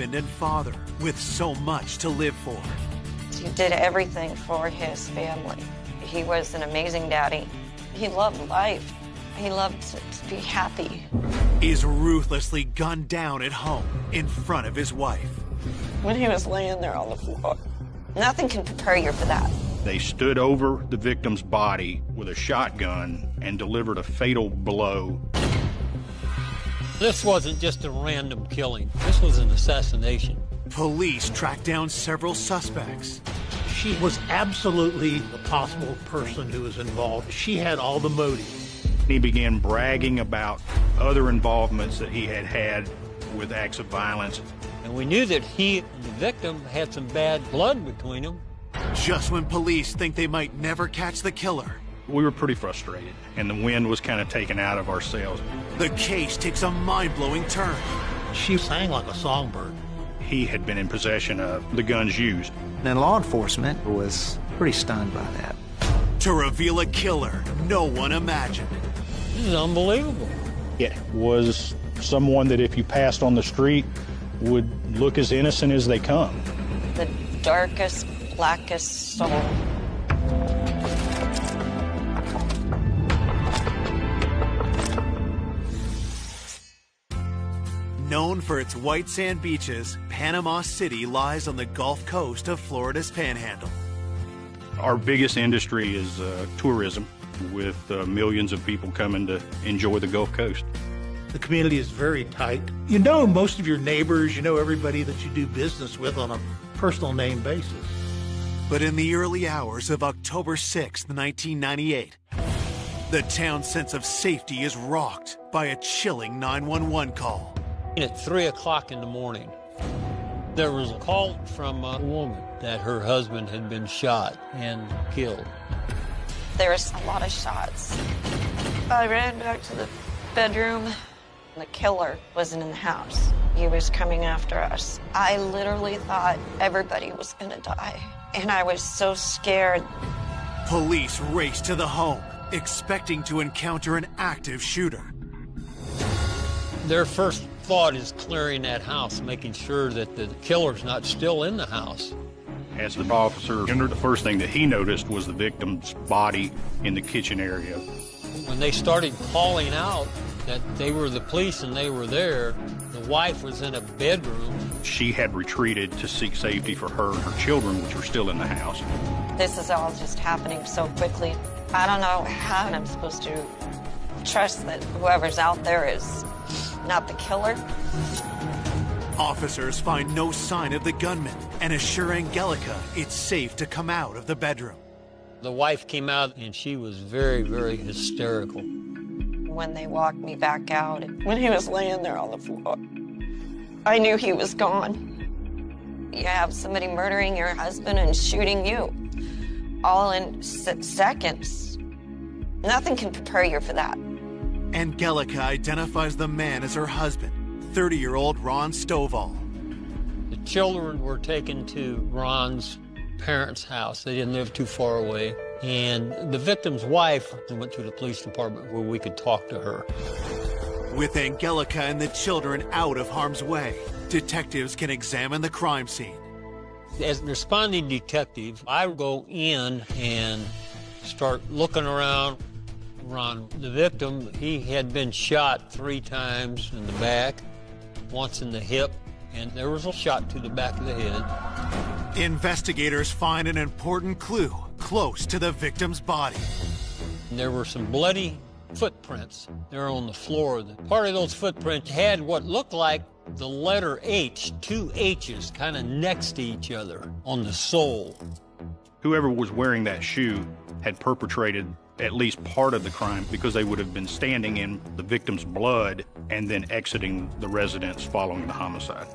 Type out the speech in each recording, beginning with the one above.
husband and father with so much to live for. He did everything for his family. He was an amazing daddy. He loved life. He loved to be happy. Is ruthlessly gunned down at home in front of his wife. When he was laying there on the floor, nothing can prepare you for that. They stood over the victim's body with a shotgun and delivered a fatal blow. This wasn't just a random killing. This was an assassination. Police tracked down several suspects. She was absolutely the possible person who was involved. She had all the motive. He began bragging about other involvements that he had had with acts of violence. And we knew that he and the victim had some bad blood between them. Just when police think they might never catch the killer, We were pretty frustrated, and the wind was kind of taken out of our sails. the case takes a mind-blowing turn. She sang like a songbird. He had been in possession of the guns used. And law enforcement was pretty stunned by that. To reveal a killer no one imagined. This is unbelievable. It was someone that if you passed on the street would look as innocent as they come. The darkest, blackest soul. Known for its white sand beaches, Panama City lies on the Gulf Coast of Florida's Panhandle. Our biggest industry is tourism, with millions of people coming to enjoy the Gulf Coast. The community is very tight. You know most of your neighbors, you know everybody that you do business with on a personal name basis. But in the early hours of October 6, 1998, the town's sense of safety is rocked by a chilling 911 call. At 3 o'clock in the morning, there was a call from a woman that her husband had been shot and killed. There was a lot of shots. I ran back to the bedroom. The killer wasn't in the house. He was coming after us. I literally thought everybody was gonna die. And I was so scared. Police race to the home, expecting to encounter an active shooter. Their first thought is clearing that house, making sure that the killer's not still in the house. As the officer entered, the first thing that he noticed was the victim's body in the kitchen area. When they started calling out that they were the police and they were there, the wife was in a bedroom. She had retreated to seek safety for her and her children, which were still in the house. This is all just happening so quickly. I don't know how I'm supposed to trust that whoever's out there is not the killer. Officers find no sign of the gunman and assure Angelica it's safe to come out of the bedroom. The wife came out and she was very, very hysterical. When they walked me back out, when he was laying there on the floor, I knew he was gone. You have somebody murdering your husband and shooting you, all in seconds. Nothing can prepare you for that. Angelica identifies the man as her husband, 30-year-old Ron Stovall. The children were taken to Ron's parents' house. They didn't live too far away. And the victim's wife went to the police department where we could talk to her. With Angelica and the children out of harm's way, detectives can examine the crime scene. As a responding detective, I go in and start looking around. Ron, the victim, he had been shot 3 times in the back, once in the hip, and there was a shot to the back of the head. Investigators find an important clue close to the victim's body. There were some bloody footprints there on the floor. Part of those footprints had what looked like the letter H, 2 H's kind of next to each other on the sole. Whoever was wearing that shoe had perpetrated at least part of the crime, because they would have been standing in the victim's blood and then exiting the residence following the homicide.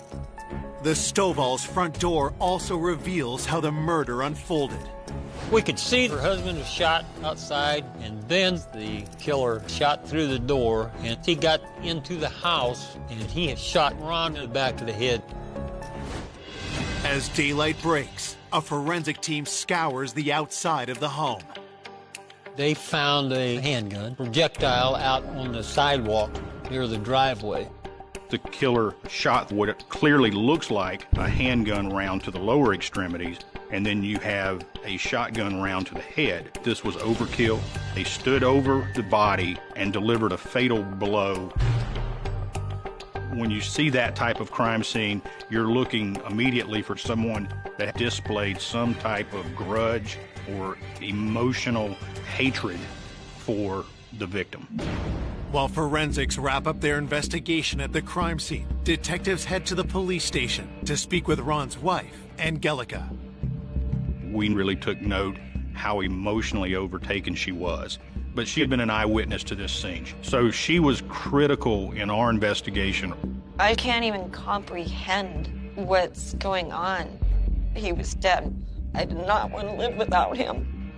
The Stovall's front door also reveals how the murder unfolded. We could see her husband was shot outside, and then the killer shot through the door, and he got into the house, and he had shot Ron in the back of the head. As daylight breaks, a forensic team scours the outside of the home. They found a handgun projectile out on the sidewalk near the driveway. The killer shot what it clearly looks like a handgun round to the lower extremities, and then you have a shotgun round to the head. This was overkill. They stood over the body and delivered a fatal blow. When you see that type of crime scene, you're looking immediately for someone that displayed some type of grudge or emotional hatred for the victim. While forensics wrap up their investigation at the crime scene, detectives head to the police station to speak with Ron's wife, Angelica. We really took note how emotionally overtaken she was, but she had been an eyewitness to this scene, so she was critical in our investigation. I can't even comprehend what's going on. He was dead. I did not want to live without him.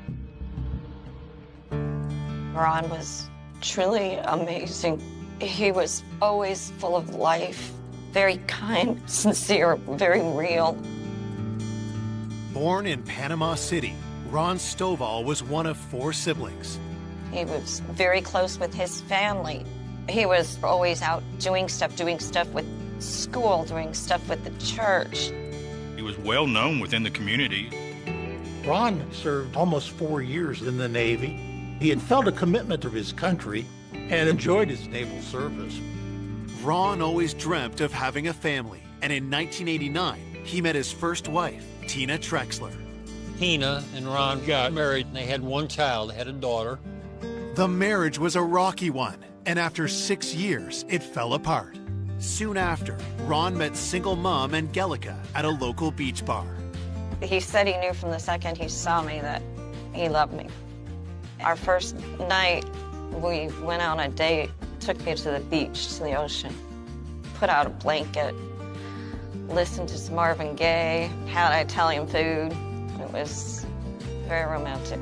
Ron was truly amazing. He was always full of life, very kind, sincere, very real. Born in Panama City, Ron Stovall was one of 4 siblings. He was very close with his family. He was always out doing stuff with school, doing stuff with the church. He was well known within the community. Ron served almost 4 years in the Navy. He had felt a commitment to his country and enjoyed his naval service. Ron always dreamt of having a family, and in 1989, he met his first wife, Tina Trexler. Tina and Ron got married, and they had one child. They had a daughter. The marriage was a rocky one, and after 6 years, it fell apart. Soon after, Ron met single mom Angelica at a local beach bar. He said he knew from the second he saw me that he loved me. Our first night, we went on a date, took me to the beach, to the ocean, put out a blanket, listened to some Marvin Gaye, had Italian food. It was very romantic.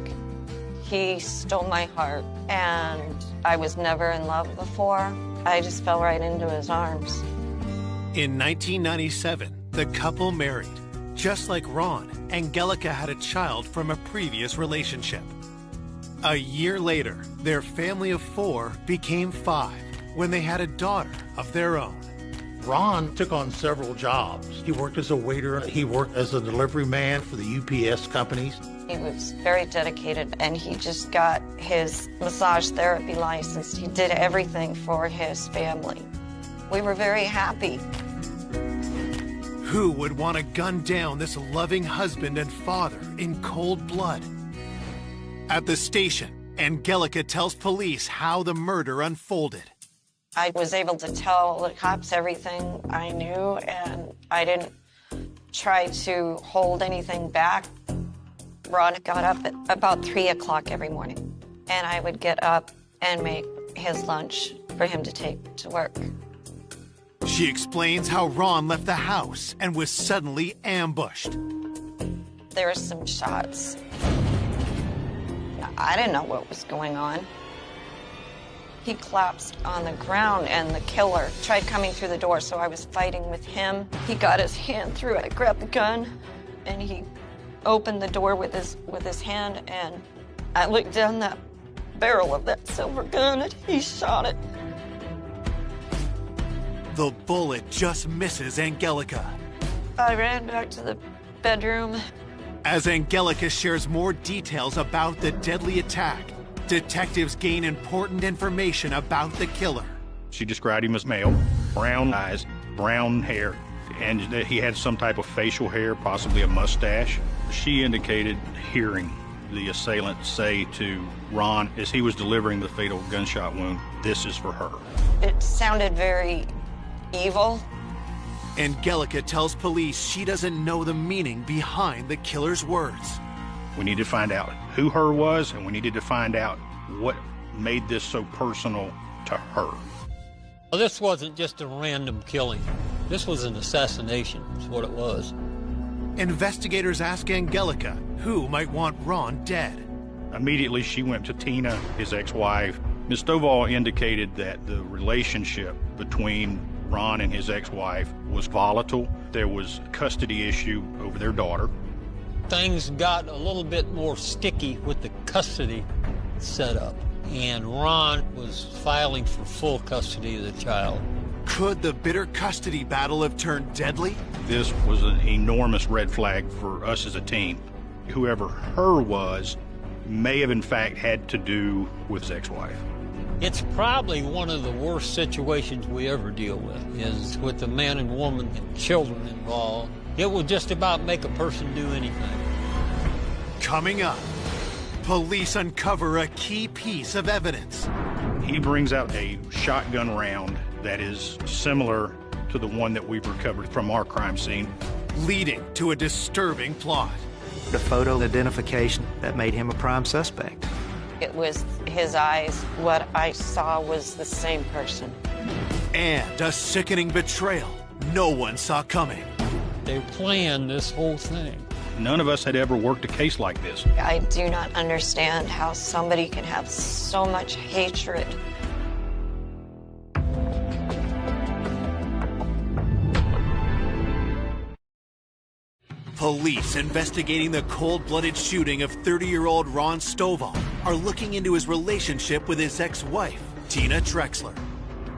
He stole my heart, and I was never in love before. I just fell right into his arms. In 1997, the couple married. Just like Ron, Angelica had a child from a previous relationship. A year later, their family of 4 became 5 when they had a daughter of their own. Ron took on several jobs. He worked as a waiter. He worked as a delivery man for the UPS companies. He was very dedicated, and he just got his massage therapy license. He did everything for his family. We were very happy. Who would want to gun down this loving husband and father in cold blood? At the station, Angelica tells police how the murder unfolded. I was able to tell the cops everything I knew, and I didn't try to hold anything back. Ron got up at about 3 o'clock every morning, and I would get up and make his lunch for him to take to work. She explains how Ron left the house and was suddenly ambushed. There were some shots. I didn't know what was going on. He collapsed on the ground, and the killer tried coming through the door, so I was fighting with him. He got his hand through it. I grabbed the gun, and he opened the door with his hand, and I looked down that barrel of that silver gun, and he shot it. The bullet just misses Angelica. I ran back to the bedroom. As Angelica shares more details about the deadly attack, detectives gain important information about the killer. She described him as male, brown eyes, brown hair, and that he had some type of facial hair, possibly a mustache. She indicated hearing the assailant say to Ron as he was delivering the fatal gunshot wound, "This is for her." It sounded very evil. Angelica tells police she doesn't know the meaning behind the killer's words. We need to find out who her was, and we needed to find out what made this so personal to her. Well, this wasn't just a random killing. This was an assassination, is what it was. Investigators ask Angelica who might want Ron dead. Immediately, she went to Tina, his ex-wife. Ms. Stovall indicated that the relationship between Ron and his ex-wife was volatile. There was a custody issue over their daughter. Things got a little bit more sticky with the custody setup, and Ron was filing for full custody of the child. Could the bitter custody battle have turned deadly? This was an enormous red flag for us as a team. Whoever her was may have in fact had to do with his ex-wife. It's probably one of the worst situations we ever deal with, is with the man and woman and children involved. It will just about make a person do anything. Coming up, police uncover a key piece of evidence. He brings out a shotgun round that is similar to the one that we've recovered from our crime scene, leading to a disturbing plot. The photo identification that made him a prime suspect. It was his eyes. What I saw was the same person. And a sickening betrayal no one saw coming. They planned this whole thing. None of us had ever worked a case like this. I do not understand how somebody can have so much hatred. Police investigating the cold-blooded shooting of 30-year-old Ron Stovall are looking into his relationship with his ex-wife, Tina Trexler.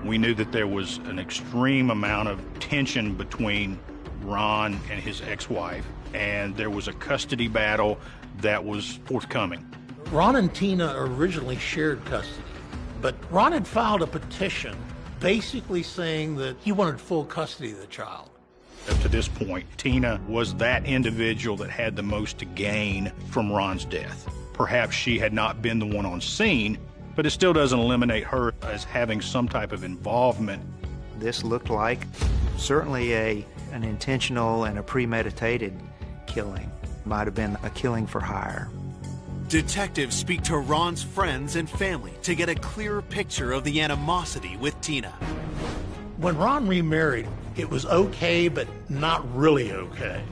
We knew that there was an extreme amount of tension between Ron and his ex-wife, and there was a custody battle that was forthcoming. Ron and Tina originally shared custody, but Ron had filed a petition basically saying that he wanted full custody of the child. Up to this point, Tina was that individual that had the most to gain from Ron's death. Perhaps she had not been the one on scene, but it still doesn't eliminate her as having some type of involvement. This looked like certainly an intentional and a premeditated killing. Might have been a killing for hire. Detectives speak to Ron's friends and family to get a clearer picture of the animosity with Tina. When Ron remarried, it was okay, but not really okay.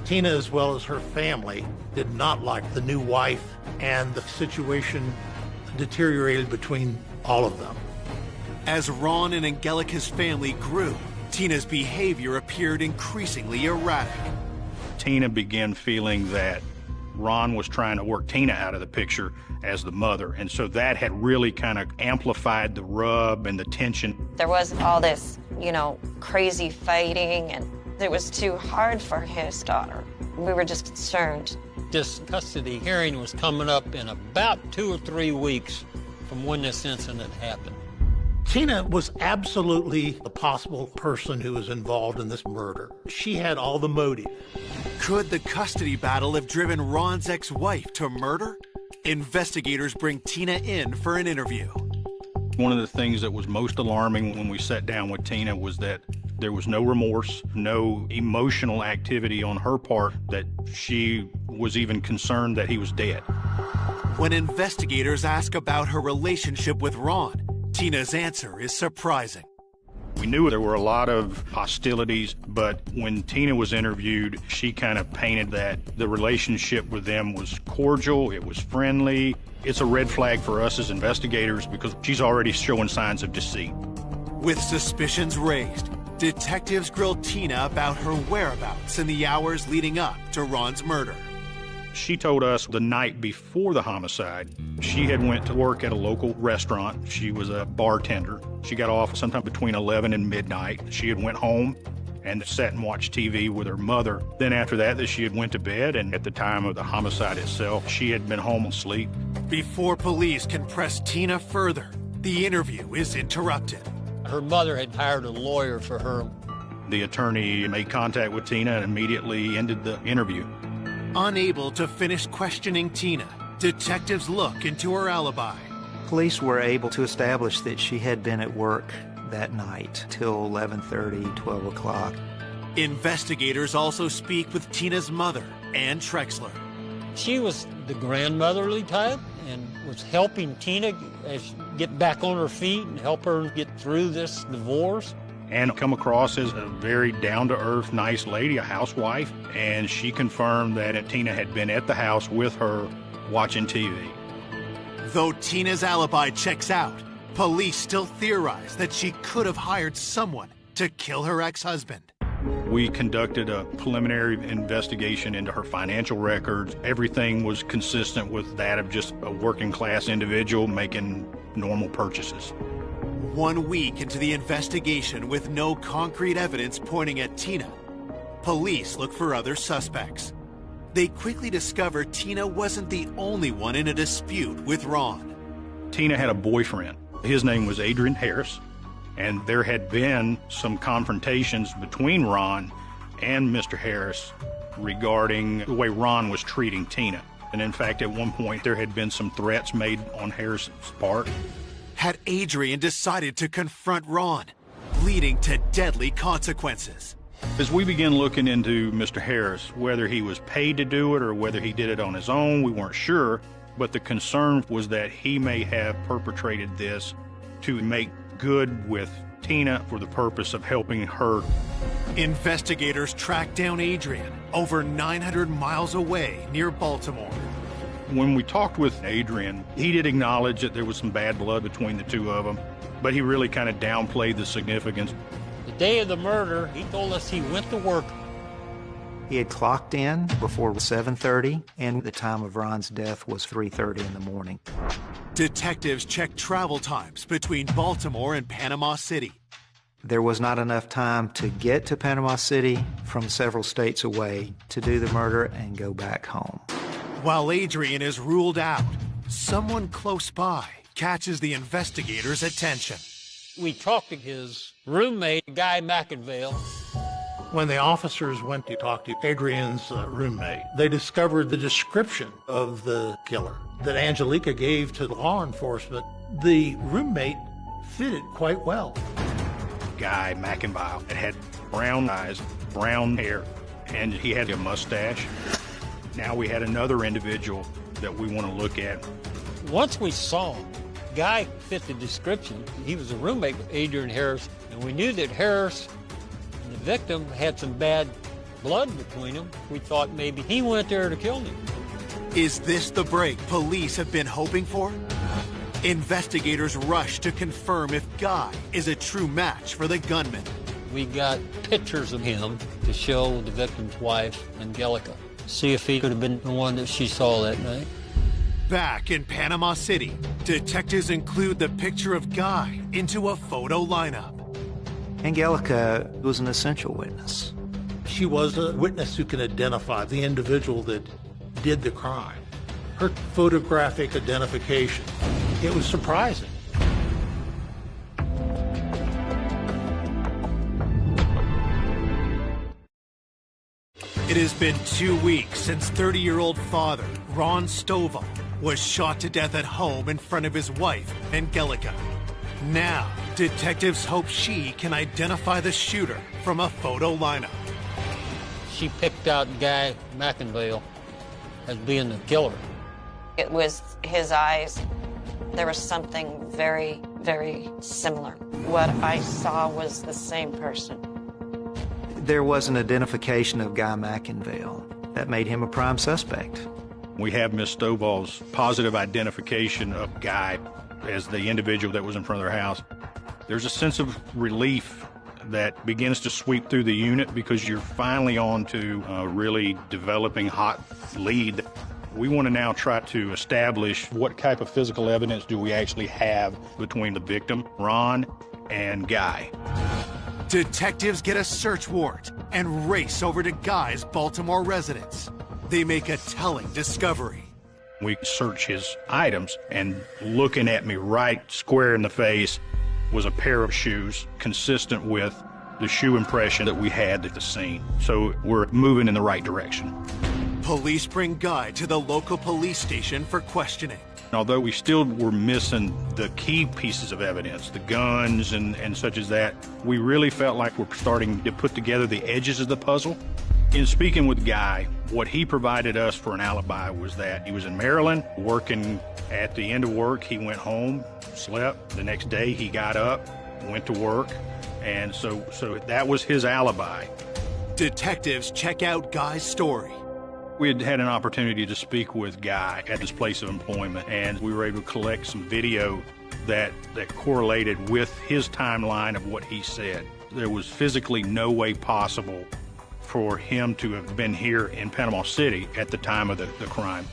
Tina, as well as her family, did not like the new wife, and the situation deteriorated between all of them. As Ron and Angelica's family grew, Tina's behavior appeared increasingly erratic. Tina began feeling that Ron was trying to work Tina out of the picture as the mother, and so that had really kind of amplified the rub and the tension. There was all this, crazy fighting, and it was too hard for his daughter. We were just concerned. This custody hearing was coming up in about 2 or 3 weeks from when this incident happened. Tina was absolutely a possible person who was involved in this murder. She had all the motive. Could the custody battle have driven Ron's ex-wife to murder? Investigators bring Tina in for an interview. One of the things that was most alarming when we sat down with Tina was that there was no remorse, no emotional activity on her part, that she was even concerned that he was dead. When investigators ask about her relationship with Ron, Tina's answer is surprising. We knew there were a lot of hostilities, but when Tina was interviewed, she kind of painted that the relationship with them was cordial, it was friendly. It's a red flag for us as investigators because she's already showing signs of deceit. With suspicions raised, detectives grilled Tina about her whereabouts in the hours leading up to Ron's murder. She told us the night before the homicide, she had went to work at a local restaurant. She was a bartender. She got off sometime between 11 and midnight. She had went home and sat and watched TV with her mother. Then after that she had went to bed, and at the time of the homicide itself, she had been home asleep. Before police can press Tina further, the interview is interrupted. Her mother had hired a lawyer for her. The attorney made contact with Tina and immediately ended the interview. Unable to finish questioning Tina, detectives look into her alibi. Police were able to establish that she had been at work that night till 11:30, 12 o'clock. Investigators also speak with Tina's mother, Ann Trexler. She was the grandmotherly type and was helping Tina get back on her feet and help her get through this divorce. And come across as a very down-to-earth, nice lady, a housewife, and she confirmed that Tina had been at the house with her watching TV. Though Tina's alibi checks out, police still theorize that she could have hired someone to kill her ex-husband. We conducted a preliminary investigation into her financial records. Everything was consistent with that of just a working-class individual making normal purchases. 1 week into the investigation with no concrete evidence pointing at Tina, police look for other suspects. They quickly discover Tina wasn't the only one in a dispute with Ron. Tina had a boyfriend. His name was Adrian Harris, and there had been some confrontations between Ron and Mr. Harris regarding the way Ron was treating Tina. And in fact, at one point, there had been some threats made on Harris's part. Had Adrian decided to confront Ron, leading to deadly consequences. As we began looking into Mr. Harris, whether he was paid to do it or whether he did it on his own, we weren't sure, but the concern was that he may have perpetrated this to make good with Tina for the purpose of helping her. Investigators tracked down Adrian over 900 miles away near Baltimore. When we talked with Adrian, he did acknowledge that there was some bad blood between the two of them, but he really kind of downplayed the significance. The day of the murder, he told us he went to work. He had clocked in before 7:30, and the time of Ron's death was 3:30 in the morning. Detectives checked travel times between Baltimore and Panama City. There was not enough time to get to Panama City from several states away to do the murder and go back home. While Adrian is ruled out, someone close by catches the investigators' attention. We talked to his roommate, Guy McInville. When the officers went to talk to Adrian's roommate, they discovered the description of the killer that Angelica gave to law enforcement. The roommate fitted quite well. Guy McInville had brown eyes, brown hair, and he had a mustache. Now we had another individual that we want to look at. Once we saw him, Guy fit the description. He was a roommate with Adrian Harris, and we knew that Harris and the victim had some bad blood between them. We thought maybe he went there to kill him. Is this the break police have been hoping for? Investigators rush to confirm if Guy is a true match for the gunman. We got pictures of him to show the victim's wife, Angelica. See if he could have been the one that she saw that night. Back in Panama City, detectives include the picture of Guy into a photo lineup. Angelica was an essential witness. She was a witness who can identify the individual that did the crime. Her photographic identification, it was surprising. It has been 2 weeks since 30-year-old father, Ron Stovall, was shot to death at home in front of his wife, Angelica. Now, detectives hope she can identify the shooter from a photo lineup. She picked out Guy McInville as being the killer. It was his eyes. There was something very, very similar. What I saw was the same person. There was an identification of Guy McInville that made him a prime suspect. We have Miss Stovall's positive identification of Guy as the individual that was in front of their house. There's a sense of relief that begins to sweep through the unit because you're finally on to a really developing hot lead. We want to now try to establish what type of physical evidence do we actually have between the victim, Ron, and Guy. Detectives get a search warrant and race over to Guy's Baltimore residence. They make a telling discovery. We search his items, and looking at me right square in the face was a pair of shoes consistent with the shoe impression that we had at the scene. So we're moving in the right direction. Police bring Guy to the local police station for questioning. Although we still were missing the key pieces of evidence, the guns and such as that, we really felt like we're starting to put together the edges of the puzzle. In speaking with Guy, what he provided us for an alibi was that he was in Maryland working. At the end of work, he went home, slept. The next day, he got up, went to work, and so that was his alibi. Detectives check out Guy's story. We had had an opportunity to speak with Guy at his place of employment, and we were able to collect some video that correlated with his timeline of what he said. There was physically no way possible for him to have been here in Panama City at the time of the crime.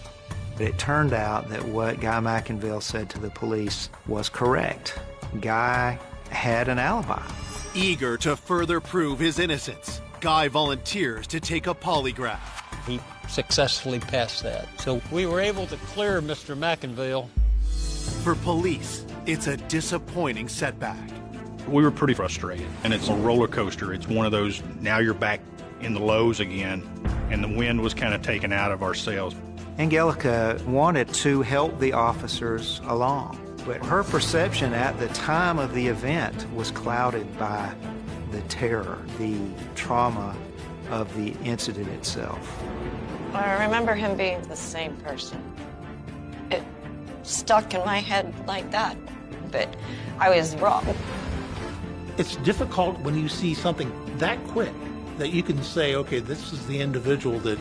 It turned out that what Guy McInville said to the police was correct. Guy had an alibi. Eager to further prove his innocence, Guy volunteers to take a polygraph. He successfully passed that. So we were able to clear Mr. McInville. For police, it's a disappointing setback. We were pretty frustrated, and it's a roller coaster. It's one of those, now you're back in the lows again, and the wind was kind of taken out of our sails. Angelica wanted to help the officers along, but her perception at the time of the event was clouded by the terror, the trauma of the incident itself. I remember him being the same person. It stuck in my head like that, but I was wrong. It's difficult when you see something that quick that you can say, okay, this is the individual that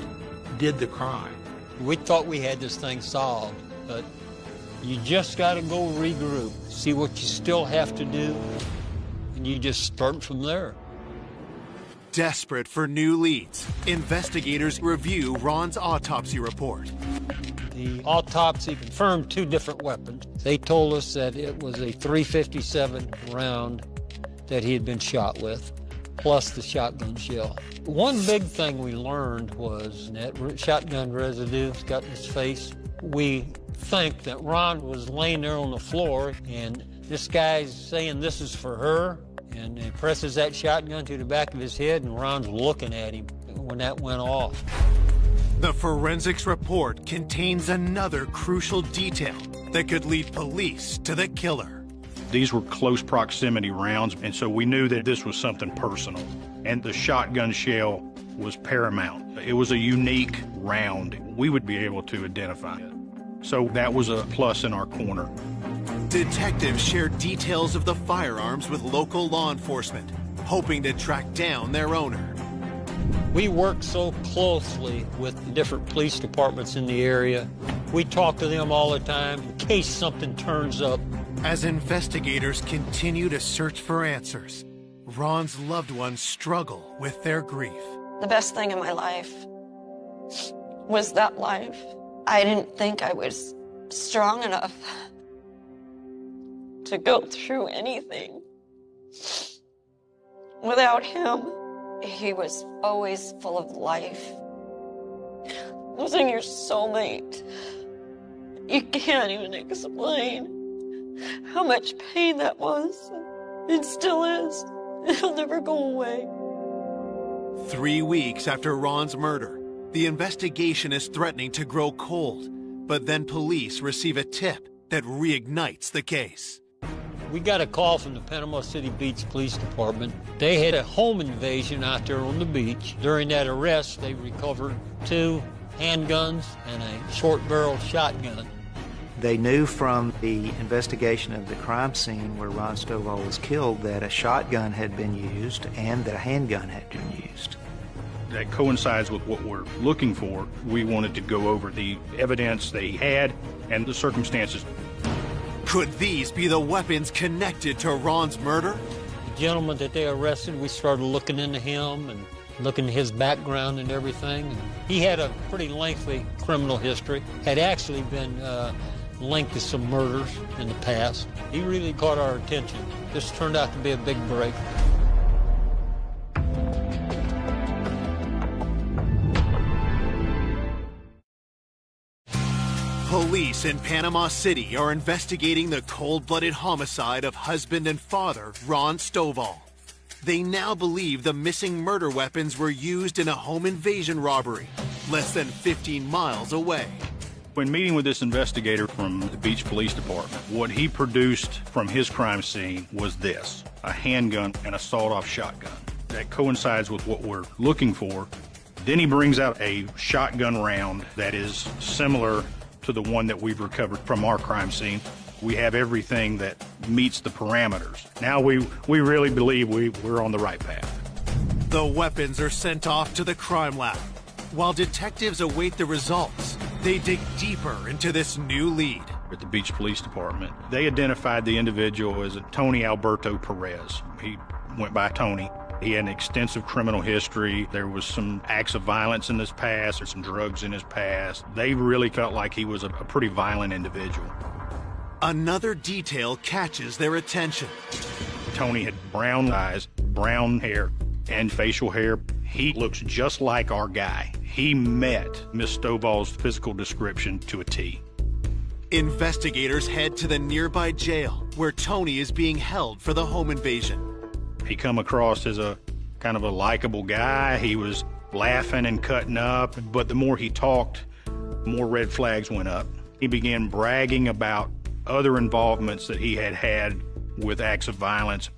did the crime. We thought we had this thing solved, but you just got to go regroup, see what you still have to do, and you just start from there. Desperate for new leads, investigators review Ron's autopsy report. The autopsy confirmed 2 different weapons. They told us that it was a .357 round that he had been shot with, plus the shotgun shell. One big thing we learned was that shotgun residue got in his face. We think that Ron was laying there on the floor, and this guy's saying this is for her, and he presses that shotgun to the back of his head, and Ron's looking at him when that went off. The forensics report contains another crucial detail that could lead police to the killer. These were close proximity rounds, and so we knew that this was something personal. And the shotgun shell was paramount. It was a unique round. We would be able to identify it. So that was a plus in our corner. Detectives shared details of the firearms with local law enforcement, hoping to track down their owner. We work so closely with the different police departments in the area. We talk to them all the time in case something turns up. As investigators continue to search for answers, Ron's loved ones struggle with their grief. The best thing in my life was that life. I didn't think I was strong enough to go through anything without him. He was always full of life. Losing your soulmate, you can't even explain how much pain that was. It still is. It'll never go away. 3 weeks after Ron's murder, the investigation is threatening to grow cold, but then police receive a tip that reignites the case. We got a call from the Panama City Beach Police Department. They had a home invasion out there on the beach. During that arrest, they recovered 2 handguns and a short-barreled shotgun. They knew from the investigation of the crime scene where Ron Stovall was killed that a shotgun had been used and that a handgun had been used. That coincides with what we're looking for. We wanted to go over the evidence they had and the circumstances. Could these be the weapons connected to Ron's murder? The gentleman that they arrested, we started looking into him and looking at his background and everything. And he had a pretty lengthy criminal history, had actually been linked to some murders in the past. He really caught our attention. This turned out to be a big break. Police in Panama City are investigating the cold-blooded homicide of husband and father Ron Stovall. They now believe the missing murder weapons were used in a home invasion robbery less than 15 miles away. When meeting with this investigator from the Beach Police Department, what he produced from his crime scene was this: a handgun and a sawed-off shotgun. That coincides with what we're looking for. Then he brings out a shotgun round that is similar to the one that we've recovered from our crime scene. We have everything that meets the parameters. Now we really believe we're on the right path. The weapons are sent off to the crime lab. While detectives await the results, they dig deeper into this new lead. At the Beach Police Department, they identified the individual as Tony Alberto Perez. He went by Tony. He had an extensive criminal history. There was some acts of violence in his past. There's some drugs in his past. They really felt like he was a pretty violent individual. Another detail catches their attention. Tony had brown eyes, brown hair, and facial hair. He looks just like our guy. He met Miss Stovall's physical description to a T. Investigators head to the nearby jail where Tony is being held for the home invasion. He come across as a kind of a likable guy. He was laughing and cutting up, but the more he talked, more red flags went up. He began bragging about other involvements that he had had with acts of violence.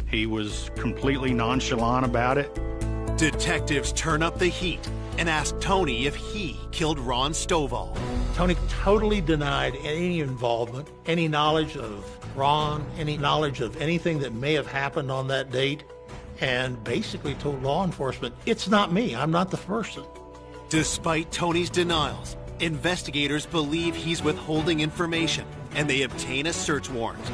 He was completely nonchalant about it. Detectives turn up the heat and ask Tony if he killed Ron Stovall. Tony totally denied any involvement, any knowledge of Ron, any knowledge of anything that may have happened on that date, and basically told law enforcement, it's not me, I'm not the person. Despite Tony's denials, investigators believe he's withholding information, and they obtain a search warrant.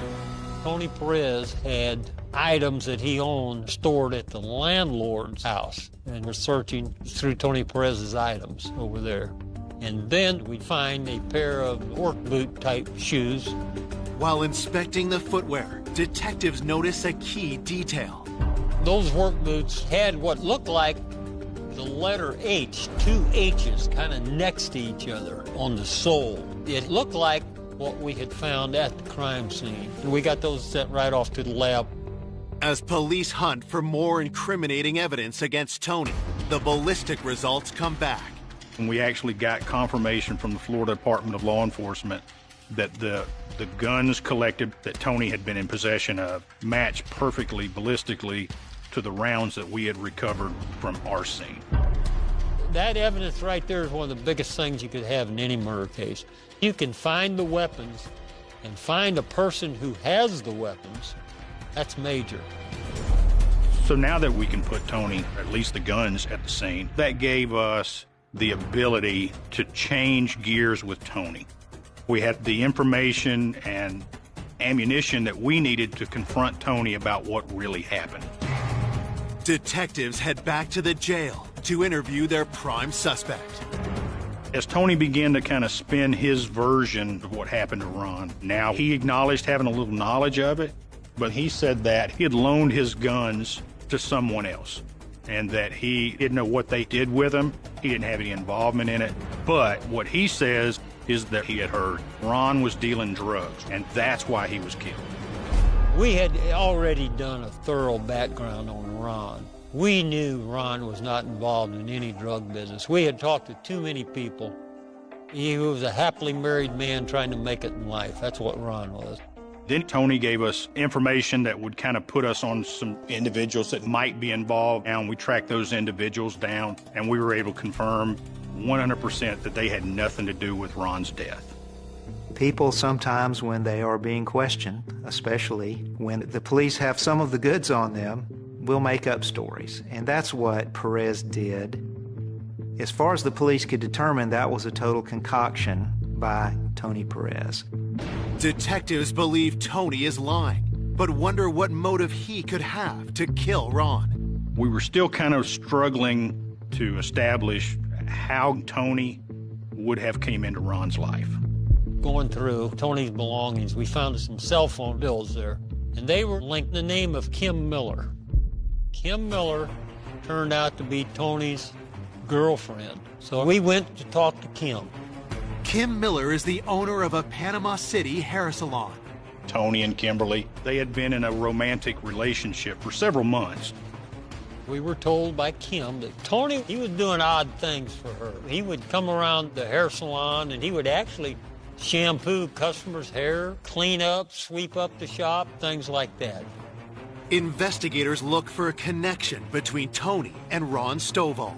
Tony Perez had items that he owned stored at the landlord's house, and we're searching through Tony Perez's items over there. And then we find a pair of work boot type shoes. While inspecting the footwear, detectives notice a key detail. Those work boots had what looked like the letter H, two H's kind of next to each other on the sole. It looked like what we had found at the crime scene. And we got those sent right off to the lab. As police hunt for more incriminating evidence against Tony, the ballistic results come back. And we actually got confirmation from the Florida Department of Law Enforcement that the guns collected that Tony had been in possession of matched perfectly ballistically to the rounds that we had recovered from our scene. That evidence right there is one of the biggest things you could have in any murder case. You can find the weapons and find a person who has the weapons. That's major. So now that we can put Tony, or at least the guns, at the scene, that gave us the ability to change gears with Tony. We had the information and ammunition that we needed to confront Tony about what really happened. Detectives head back to the jail to interview their prime suspect. As Tony began to kind of spin his version of what happened to Ron, now he acknowledged having a little knowledge of it, but he said that he had loaned his guns to someone else and that he didn't know what they did with them. He didn't have any involvement in it. But what he says is that he had heard Ron was dealing drugs, and that's why he was killed. We had already done a thorough background on Ron. We knew Ron was not involved in any drug business. We had talked to too many people. He was a happily married man trying to make it in life. That's what Ron was. Then Tony gave us information that would kind of put us on some individuals that might be involved, and we tracked those individuals down, and we were able to confirm 100% that they had nothing to do with Ron's death. People sometimes, when they are being questioned, especially when the police have some of the goods on them, will make up stories. And that's what Perez did. As far as the police could determine, that was a total concoction by Tony Perez. Detectives believe Tony is lying, but wonder what motive he could have to kill Ron. We were still kind of struggling to establish how Tony would have came into Ron's life. Going through Tony's belongings, we found some cell phone bills there, and they were linked the name of Kim Miller. Kim Miller turned out to be Tony's girlfriend. So we went to talk to Kim. Kim Miller is the owner of a Panama City hair salon. Tony and Kimberly, they had been in a romantic relationship for several months. We were told by Kim that Tony, he was doing odd things for her. He would come around the hair salon and he would actually shampoo customers' hair, clean up, sweep up the shop, things like that. Investigators look for a connection between Tony and Ron Stovall.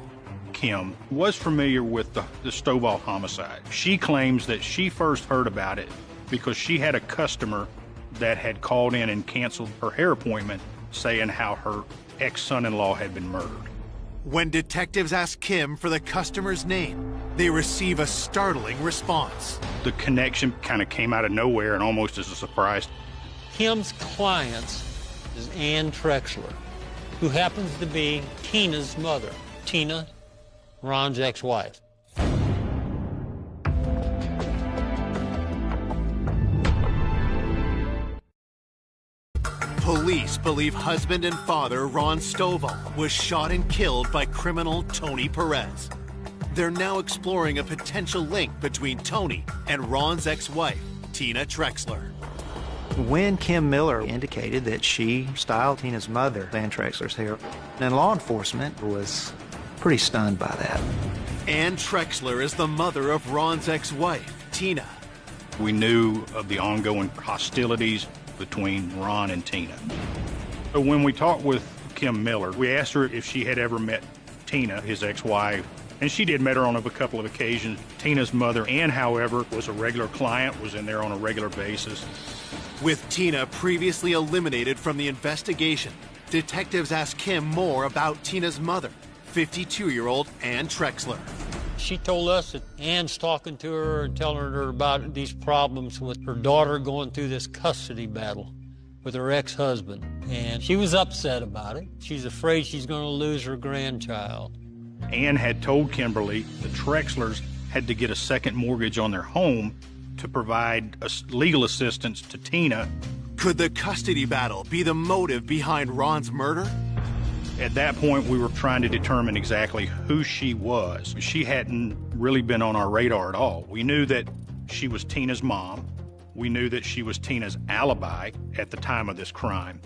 Kim was familiar with the Stovall homicide. She claims that she first heard about it because she had a customer that had called in and canceled her hair appointment, saying how her ex-son-in-law had been murdered. When detectives ask Kim for the customer's name, they receive a startling response. The connection kind of came out of nowhere and almost as a surprise. Kim's client is Ann Trexler, who happens to be Tina's mother. Tina, Ron's ex-wife. Police believe husband and father Ron Stovall was shot and killed by criminal Tony Perez. They're now exploring a potential link between Tony and Ron's ex-wife, Tina Trexler. When Kim Miller indicated that she styled Tina's mother, Ann Trexler's hair, and law enforcement was pretty stunned by that. Ann Trexler is the mother of Ron's ex-wife, Tina. We knew of the ongoing hostilities between Ron and Tina. So when we talked with Kim Miller, we asked her if she had ever met Tina, his ex-wife, and she did met her on a couple of occasions. Tina's mother, Ann, however, was a regular client, was in there on a regular basis. With Tina previously eliminated from the investigation, detectives asked Kim more about Tina's mother, 52-year-old Ann Trexler. She told us that Ann's talking to her and telling her about these problems with her daughter going through this custody battle with her ex-husband. And she was upset about it. She's afraid she's going to lose her grandchild. Ann had told Kimberly the Trexlers had to get a second mortgage on their home to provide legal assistance to Tina. Could the custody battle be the motive behind Ron's murder? At that point, we were trying to determine exactly who she was. She hadn't really been on our radar at all. We knew that she was Tina's mom. We knew that she was Tina's alibi at the time of this crime.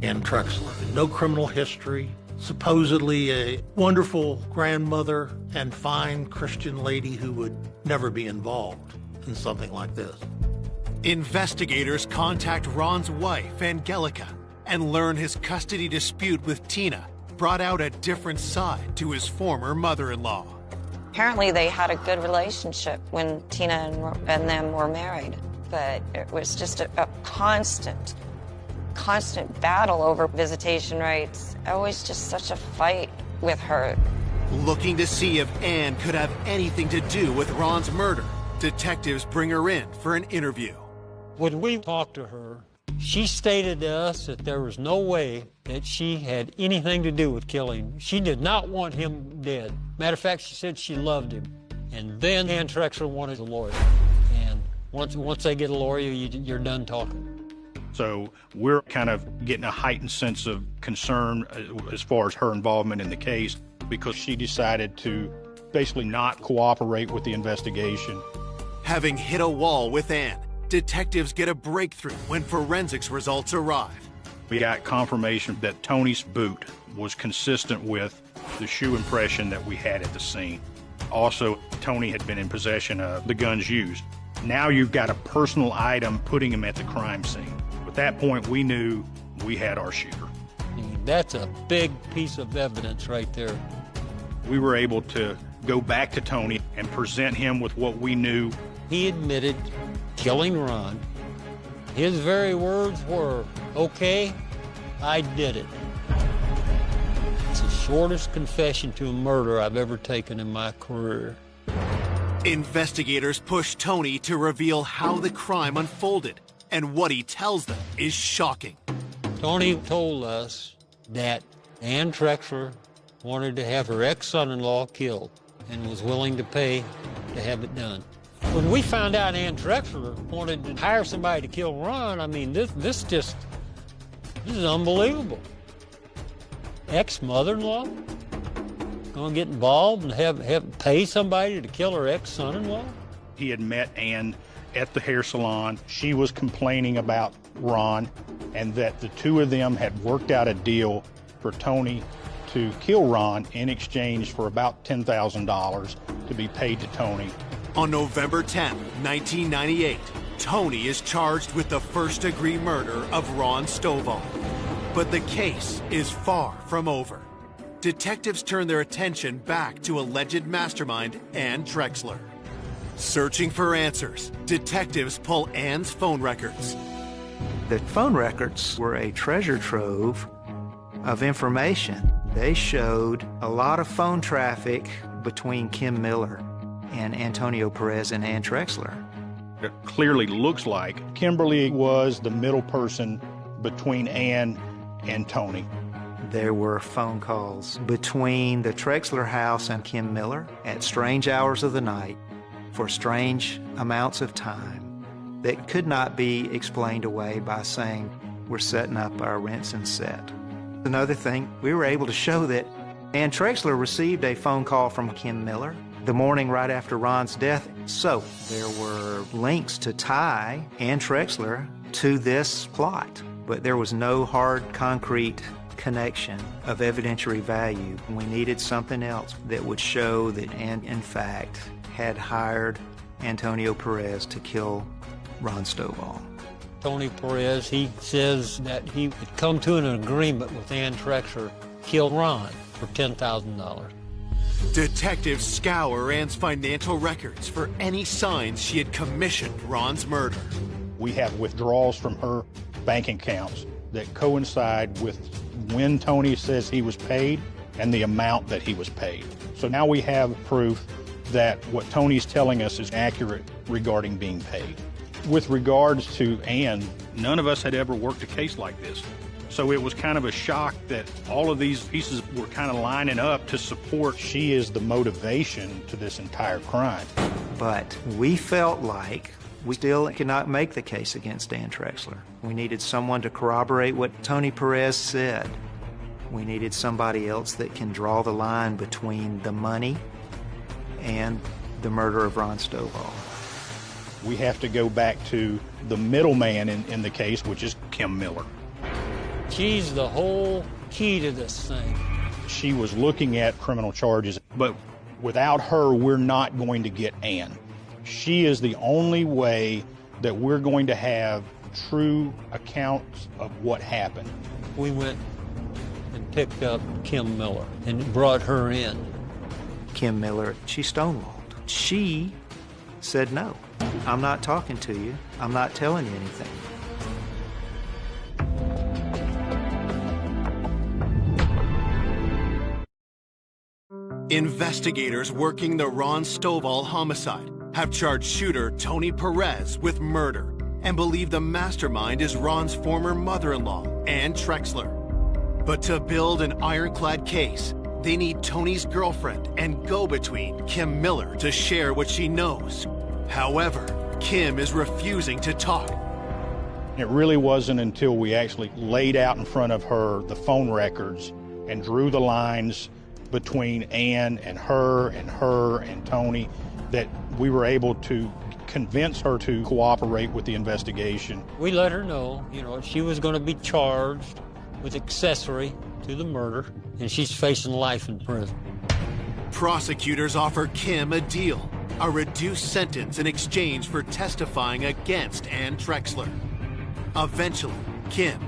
Ann Trexler, no criminal history, supposedly a wonderful grandmother and fine Christian lady who would never be involved in something like this. Investigators contact Ron's wife, Angelica, and learn his custody dispute with Tina brought out a different side to his former mother-in-law. Apparently they had a good relationship when Tina and them were married, but it was just a constant battle over visitation rights. Always just such a fight with her. Looking to see if Ann could have anything to do with Ron's murder, detectives bring her in for an interview. When we talked to her, she stated to us that there was no way that she had anything to do with killing him. She did not want him dead. Matter of fact, she said she loved him. And then Ann Trexler wanted a lawyer. And once they get a lawyer, you're done talking. So we're kind of getting a heightened sense of concern as far as her involvement in the case, because she decided to basically not cooperate with the investigation. Having hit a wall with Ann, detectives get a breakthrough when forensics results arrive. We got confirmation that Tony's boot was consistent with the shoe impression that we had at the scene. Also, Tony had been in possession of the guns used. Now you've got a personal item putting him at the crime scene. At that point, we knew we had our shooter. I mean, that's a big piece of evidence right there. We were able to go back to Tony and present him with what we knew. He admitted killing Ron. His very words were, "Okay, I did it." It's the shortest confession to a murder I've ever taken in my career. Investigators push Tony to reveal how the crime unfolded, and what he tells them is shocking. Tony told us that Ann Trexler wanted to have her ex-son-in-law killed and was willing to pay to have it done. When we found out Ann Trexler wanted to hire somebody to kill Ron, I mean, this is unbelievable. Ex-mother-in-law gonna get involved and have pay somebody to kill her ex-son-in-law? He had met Ann at the hair salon. She was complaining about Ron, and that the two of them had worked out a deal for Tony to kill Ron in exchange for about $10,000 to be paid to Tony. On November 10, 1998, Tony is charged with the first-degree murder of Ron Stovall. But the case is far from over. Detectives turn their attention back to alleged mastermind Ann Trexler. Searching for answers, detectives pull Ann's phone records. The phone records were a treasure trove of information. They showed a lot of phone traffic between Kim Miller and Antonio Perez and Ann Trexler. It clearly looks like Kimberly was the middle person between Ann and Tony. There were phone calls between the Trexler house and Kim Miller at strange hours of the night for strange amounts of time that could not be explained away by saying, we're setting up our rinse and set. Another thing, we were able to show that Ann Trexler received a phone call from Kim Miller the morning right after Ron's death. So there were links to tie Ann Trexler to this plot, but there was no hard, concrete connection of evidentiary value. We needed something else that would show that Ann, in fact, had hired Antonio Perez to kill Ron Stovall. Tony Perez, he says that he had come to an agreement with Ann Trexler to kill Ron for $10,000. Detectives scour Ann's financial records for any signs she had commissioned Ron's murder. We have withdrawals from her bank accounts that coincide with when Tony says he was paid and the amount that he was paid. So now we have proof that what Tony's telling us is accurate regarding being paid. With regards to Ann, none of us had ever worked a case like this. So it was kind of a shock that all of these pieces were kind of lining up to support she is the motivation to this entire crime. But we felt like we still cannot make the case against Ann Trexler. We needed someone to corroborate what Tony Perez said. We needed somebody else that can draw the line between the money and the murder of Ron Stovall. We have to go back to the middleman in the case, which is Kim Miller. She's the whole key to this thing. She was looking at criminal charges, but without her, we're not going to get Ann. She is the only way that we're going to have true accounts of what happened. We went and picked up Kim Miller and brought her in. Kim Miller, she stonewalled. She said, no, I'm not talking to you. I'm not telling you anything. Investigators working the Ron Stovall homicide have charged shooter Tony Perez with murder and believe the mastermind is Ron's former mother-in-law, Ann Trexler. But to build an ironclad case, they need Tony's girlfriend and go-between, Kim Miller, to share what she knows. However, Kim is refusing to talk. It really wasn't until we actually laid out in front of her the phone records and drew the lines between Ann and her and Tony that we were able to convince her to cooperate with the investigation. We let her know, she was going to be charged with accessory to the murder, and she's facing life in prison. Prosecutors offer Kim a deal, a reduced sentence in exchange for testifying against Ann Trexler. Eventually, Kim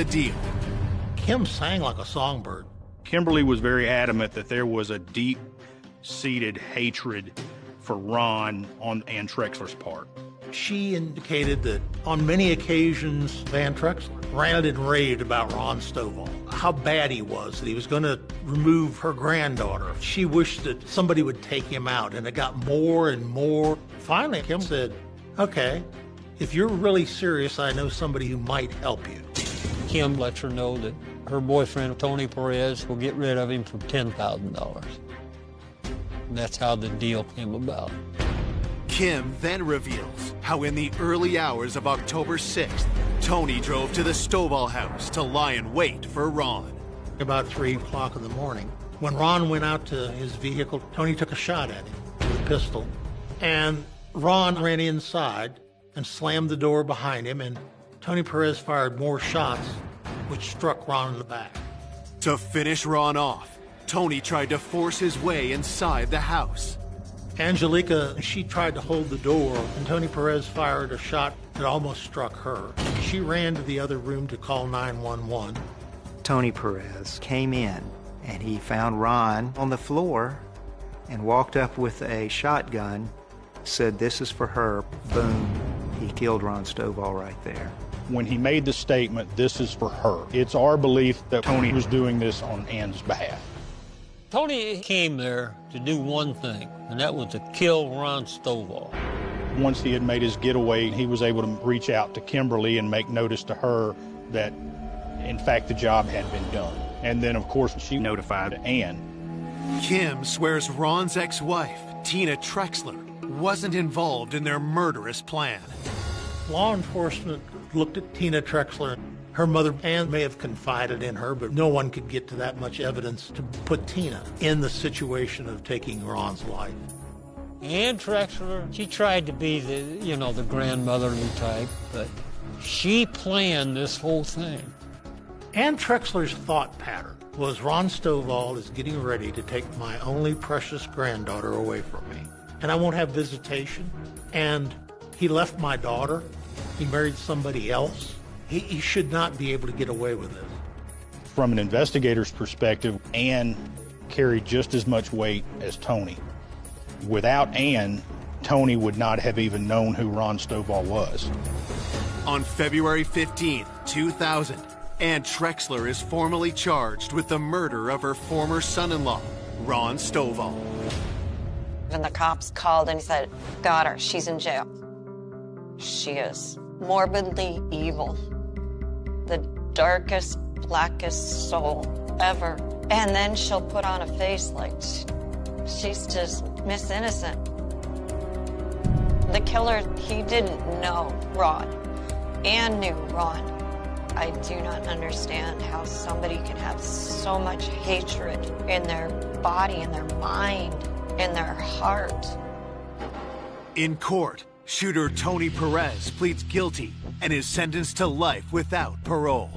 the deal. Kim sang like a songbird. Kimberly was very adamant that there was a deep-seated hatred for Ron on Ann Trexler's part. She indicated that on many occasions, Van Trexler ranted and raved about Ron Stovall, how bad he was, that he was going to remove her granddaughter. She wished that somebody would take him out, and it got more and more. Finally, Kim said, okay, if you're really serious, I know somebody who might help you. Kim lets her know that her boyfriend, Tony Perez, will get rid of him for $10,000. And that's how the deal came about. Kim then reveals how in the early hours of October 6th, Tony drove to the Stovall house to lie in wait for Ron. About 3 o'clock in the morning, when Ron went out to his vehicle, Tony took a shot at him with a pistol. And Ron ran inside and slammed the door behind him, and Tony Perez fired more shots, which struck Ron in the back. To finish Ron off, Tony tried to force his way inside the house. Angelica, she tried to hold the door, and Tony Perez fired a shot that almost struck her. She ran to the other room to call 911. Tony Perez came in, and he found Ron on the floor and walked up with a shotgun, said, "This is for her." Boom. He killed Ron Stovall right there. When he made the statement, "This is for her," it's our belief that Tony was doing this on Ann's behalf. Tony came there to do one thing, and that was to kill Ron Stovall. Once he had made his getaway, he was able to reach out to Kimberly and make notice to her that, in fact, the job had been done. And then, of course, she notified Ann. Kim swears Ron's ex-wife, Tina Trexler, wasn't involved in their murderous plan. Law enforcement looked at Tina Trexler. Her mother, Ann, may have confided in her, but no one could get to that much evidence to put Tina in the situation of taking Ron's life. Ann Trexler, she tried to be the grandmotherly type, but she planned this whole thing. Ann Trexler's thought pattern was Ron Stovall is getting ready to take my only precious granddaughter away from me, and I won't have visitation, and he left my daughter, he married somebody else. He should not be able to get away with this. From an investigator's perspective, Ann carried just as much weight as Tony. Without Ann, Tony would not have even known who Ron Stovall was. On February 15th, 2000, Ann Trexler is formally charged with the murder of her former son-in-law, Ron Stovall. And the cops called and said, "Got her, she's in jail." She is morbidly evil. The darkest, blackest soul ever. And then she'll put on a face like she's just Miss Innocent. The killer, he didn't know Ron. Ann knew Ron. I do not understand how somebody can have so much hatred in their body, in their mind, in their heart. In court, shooter Tony Perez pleads guilty and is sentenced to life without parole.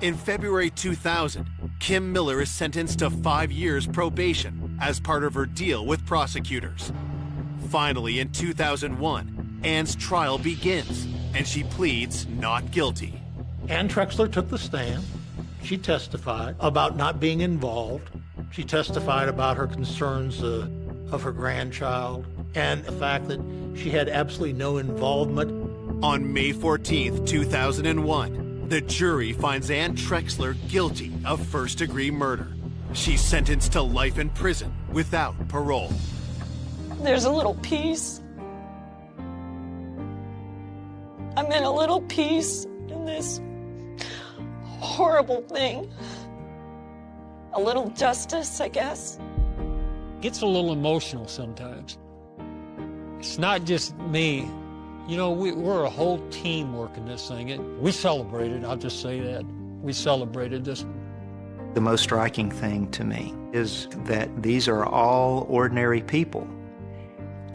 In February 2000, Kim Miller is sentenced to 5 years probation as part of her deal with prosecutors. Finally, in 2001, Ann's trial begins, and she pleads not guilty. Ann Trexler took the stand. She testified about not being involved. She testified about her concerns of her grandchild and the fact that she had absolutely no involvement. On May 14th, 2001, the jury finds Ann Trexler guilty of first-degree murder. She's sentenced to life in prison without parole. There's a little peace. I'm in a little peace in this horrible thing. A little justice, I guess. Gets a little emotional sometimes. It's not just me. You know, we're a whole team working this thing. We celebrated, I'll just say that. We celebrated this one. The most striking thing to me is that these are all ordinary people.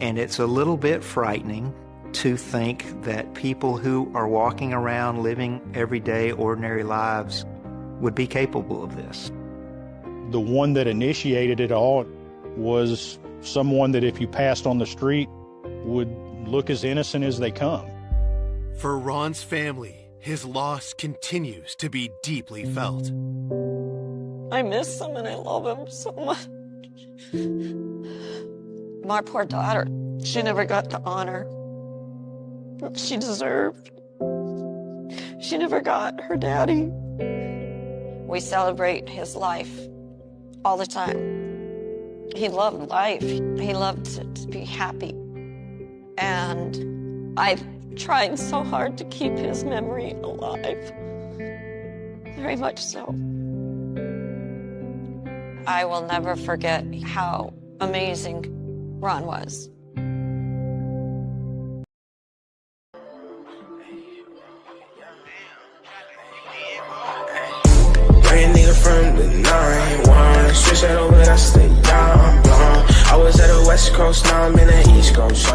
And it's a little bit frightening to think that people who are walking around living everyday ordinary lives would be capable of this. The one that initiated it all was someone that if you passed on the street would look as innocent as they come. For Ron's family, his loss continues to be deeply felt. I miss him and I love him so much. My poor daughter, she never got the honor she deserved. She never got her daddy. We celebrate his life all the time. He loved life. He loved to be happy. And I've tried so hard to keep his memory alive. Very much so. I will never forget how amazing Ron was. Brand nigga from the 9-1. Switch that over, that's the young blonde. I was at the West Coast, now I'm in the East Coast.